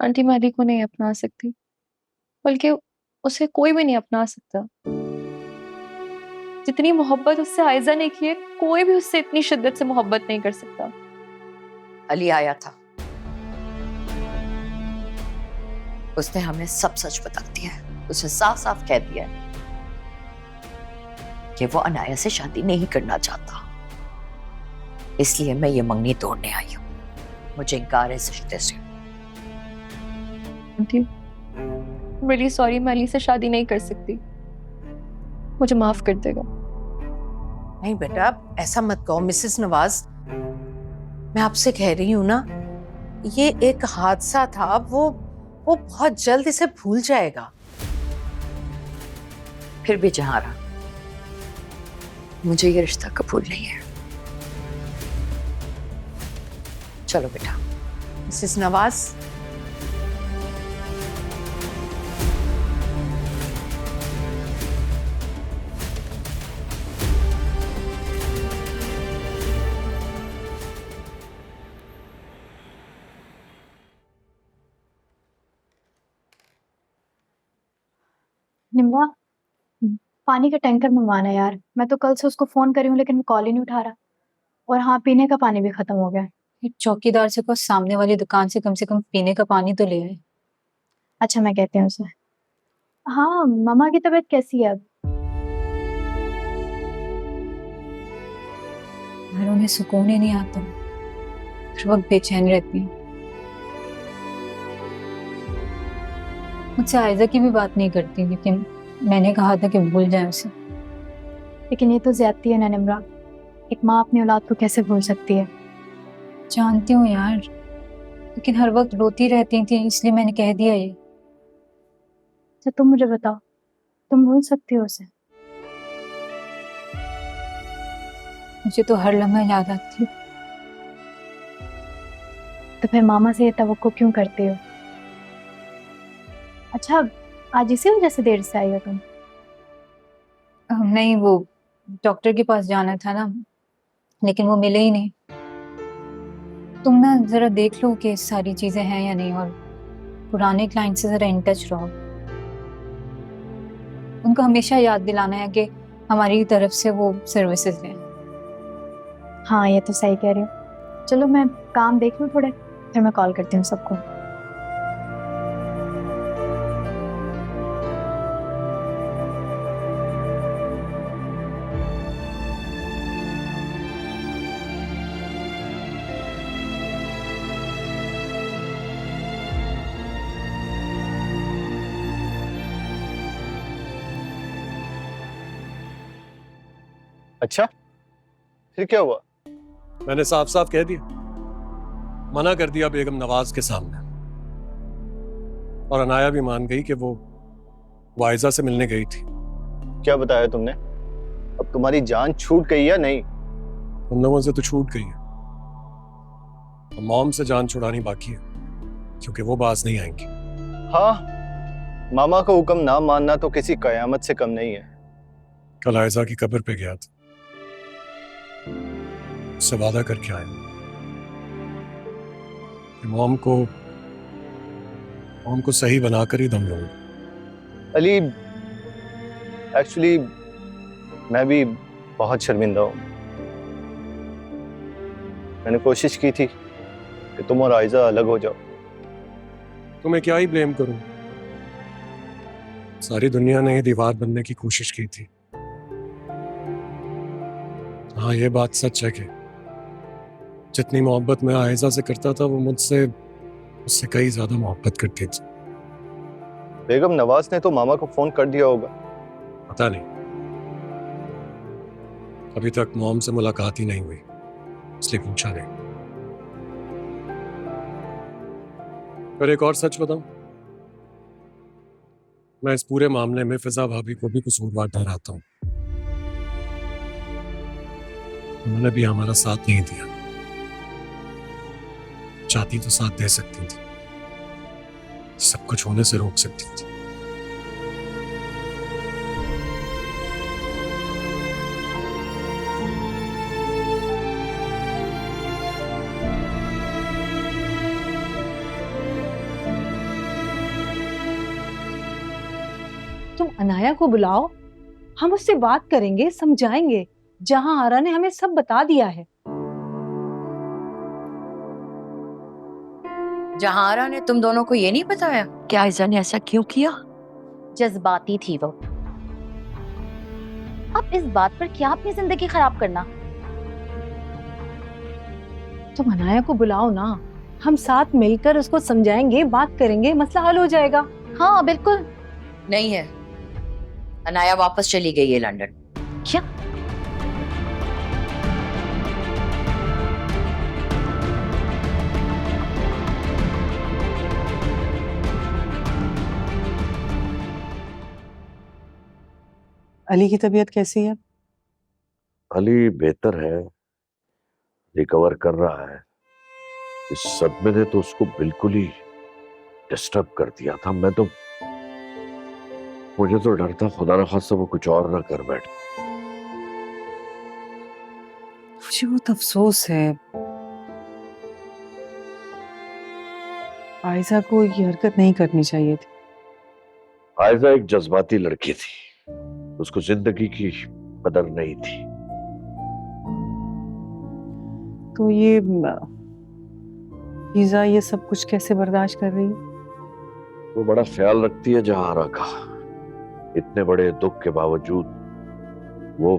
Aunty मैं अली को नहीं अपना सकती, बल्कि उसे कोई भी नहीं अपना सकता। जितनी मोहब्बत उससे आयजा ने की है, कोई भी उससे इतनी शिद्दत से मोहब्बत नहीं कर सकता। अली आया था, उसने हमें सब सच बता दिया है। उसने साफ साफ कह दिया है कि वो अनाया से शादी नहीं करना चाहता, इसलिए मैं ये मंगनी तोड़ने आई हूँ। मुझे इनकार है इस रिश्ते से। आंटी रियली सॉरी, मैं अली से शादी नहीं कर सकती, मुझे माफ कर देगा। नहीं बेटा, ऐसा मत कहो मिसेस नवाज। मैं आपसे कह रही हूँ ना, ये एक हादसा था, वो बहुत जल्द इसे भूल जाएगा। फिर भी जहारा, मुझे ये रिश्ता कबूल नहीं है। चलो बेटा। मिसेस नवाज, निम्रा, पानी का टैंकर मंगवाना है यार। मैं तो कल से उसको फोन करी हूँ लेकिन वो कॉल ही नहीं उठा रहा। और हाँ, पीने का पानी भी खत्म हो गया। एक चौकीदार से को सामने वाली दुकान से कम पीने का पानी तो ले आए। अच्छा, मैं कहती हूँ उसे। हाँ, मम्मा की तबीयत कैसी है अब? घर उन्हें सुकून ही नहीं आता, हर वक्त बेचैन रहती है। मुझसे आयजा की भी बात नहीं करती, लेकिन मैंने कहा था कि भूल जाए उसे। लेकिन ये तो ज्यादती है ना निम्रा। एक माँ अपनी औलाद को कैसे भूल सकती है? जानती हूँ यार, लेकिन हर वक्त रोती रहती थी, इसलिए मैंने कह दिया ये। अच्छा, तुम मुझे बताओ, तुम भूल सकती हो उसे? मुझे तो हर लम्हा याद आती है। तो फिर मामा से ये तवक्को क्यों करती हो? अच्छा, आज इसी वजह से देर से आई हो तुम? नहीं, वो डॉक्टर के पास जाना था ना, लेकिन वो मिले ही नहीं। तुम ना जरा देख लो कि सारी चीजें हैं या नहीं, और पुराने क्लाइंट से जरा इन टच रहो। उनको हमेशा याद दिलाना है कि हमारी तरफ से वो सर्विसेज हैं। हाँ, ये तो सही कह रही हो। चलो मैं काम देख लूँ थोड़े, फिर मैं कॉल करती हूँ सबको। अच्छा, फिर क्या हुआ? मैंने साफ साफ कह दिया, मना कर दिया बेगम नवाज के सामने। और अनाया भी मान गई कि वो वाइजा से मिलने गई थी। क्या बताया तुमने? अब तुम्हारी जान छूट गई या नहीं? उन लोगों से तो छूट गई है, और मॉम से जान छुड़ानी बाकी है, क्योंकि वो बाज नहीं आएंगी। हाँ, मामा का हुक्म ना मानना तो किसी कयामत से कम नहीं है। कल आयजा की कब्र पे गया था, उससे वादा करके आया कि मॉम को सही बनाकर ही दम लूंगा। अली, एक्चुअली मैं भी बहुत शर्मिंदा हूं। मैंने कोशिश की थी कि तुम और आयजा अलग हो जाओ। तुम्हें क्या ही ब्लेम करूं, सारी दुनिया ने दीवार बनने की कोशिश की थी। हाँ, ये बात सच है कि जितनी मोहब्बत मैं आयजा से करता था, वो मुझसे उससे कई ज्यादा मोहब्बत करती थी। बेगम नवाज ने तो मामा को फोन कर दिया होगा। पता नहीं, अभी तक मॉम से मुलाकात ही नहीं हुई, इसलिए पूछा नहीं। पर एक और सच बताऊं, मैं इस पूरे मामले में फिजा भाभी को भी कसूरवार ठहराता हूं। उन्होंने भी हमारा साथ नहीं दिया, चाहती तो साथ दे सकती थी, सब कुछ होने से रोक सकती थी। अनाया को बुलाओ, हम उससे बात करेंगे, समझाएंगे। जहां आरा ने हमें सब बता दिया है। जहारा ने तुम दोनों को ये नहीं बताया कि आयजा ने ऐसा क्यों किया? जज्बाती थी वो। अब इस बात पर क्या अपनी जिंदगी खराब करना। तुम अनाया को बुलाओ ना, हम साथ मिलकर उसको समझाएंगे, बात करेंगे, मसला हल हो जाएगा। हाँ बिल्कुल। नहीं है, अनाया वापस चली गई है लंदन। क्या? अली की तबीयत कैसी है? अली बेहतर है, रिकवर कर रहा है। इस सदमे ने तो उसको बिल्कुल ही डिस्टर्ब कर दिया था। मुझे तो डर था खुदा न खास्ता वो कुछ और ना कर बैठे। मुझे बहुत अफसोस है। आयजा को ये हरकत नहीं करनी चाहिए थी। आयजा एक जज्बाती लड़की थी, उसको जिंदगी की कदर नहीं थी। तो ये फीजा ये सब कुछ कैसे बर्दाश्त कर रही है? वो बड़ा ख्याल रखती है जहारा का। इतने बड़े दुख के बावजूद वो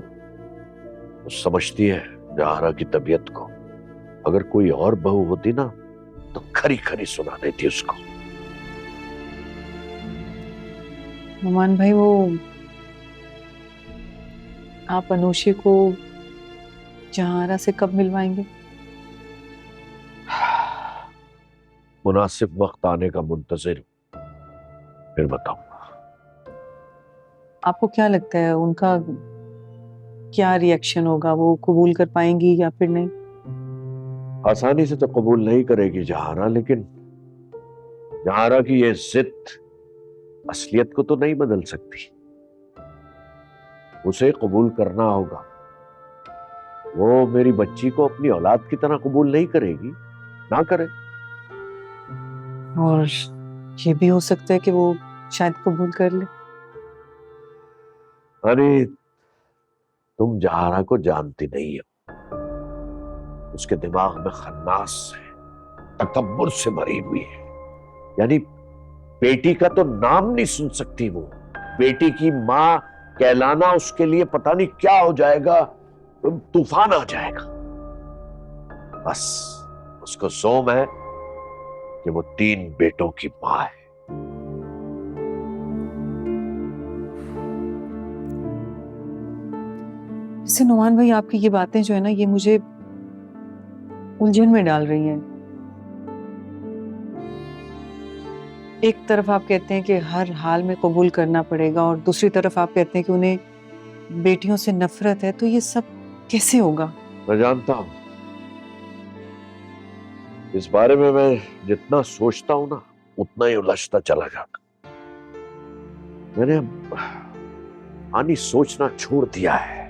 समझती है जहारा की तबीयत को। अगर कोई और बहू होती ना तो खरी खरी सुना देती उसको। नुमान भाई, वो आप अनूशी को जहारा से कब मिलवाएंगे? मुनासिब वक्त आने का मुंतजिर, फिर बताऊंगा। आपको क्या लगता है उनका क्या रिएक्शन होगा? वो कबूल कर पाएंगी या फिर नहीं? आसानी से तो कबूल नहीं करेगी जहारा, लेकिन जहारा की ये जिद असलियत को तो नहीं बदल सकती। उसे कबूल करना होगा। वो मेरी बच्ची को अपनी औलाद की तरह कबूल नहीं करेगी, ना करे। और ये भी हो सकता है कि वो शायद कबूल कर ले। अरे तुम जहारा को जानती नहीं हो। उसके दिमाग में खन्नास है, तकब्बुर से भरी हुई है। यानी बेटी का तो नाम नहीं सुन सकती वो। बेटी की मां कहलाना उसके लिए पता नहीं क्या हो जाएगा, तूफान आ जाएगा। बस उसको जोम है कि वो 3 बेटों की मां है। वैसे नुमान भाई, आपकी ये बातें जो है ना, ये मुझे उलझन में डाल रही हैं। एक तरफ आप कहते हैं कि हर हाल में कबूल करना पड़ेगा और दूसरी तरफ आप कहते हैं कि उन्हें बेटियों से नफरत है। तो ये सब कैसे होगा? मैं जानता हूं, इस बारे में मैं जितना सोचता हूं ना उतना ही उलझता चला जाता। मैंने आनी सोचना छोड़ दिया है।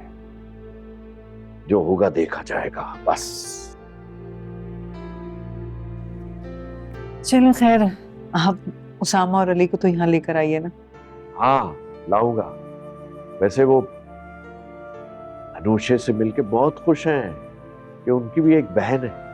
जो होगा देखा जाएगा बस। चलो खैर, आप उसामा और अली को तो यहाँ लेकर आइए ना। हाँ लाऊंगा। वैसे वो अनूशे से मिलके बहुत खुश हैं कि उनकी भी एक बहन है।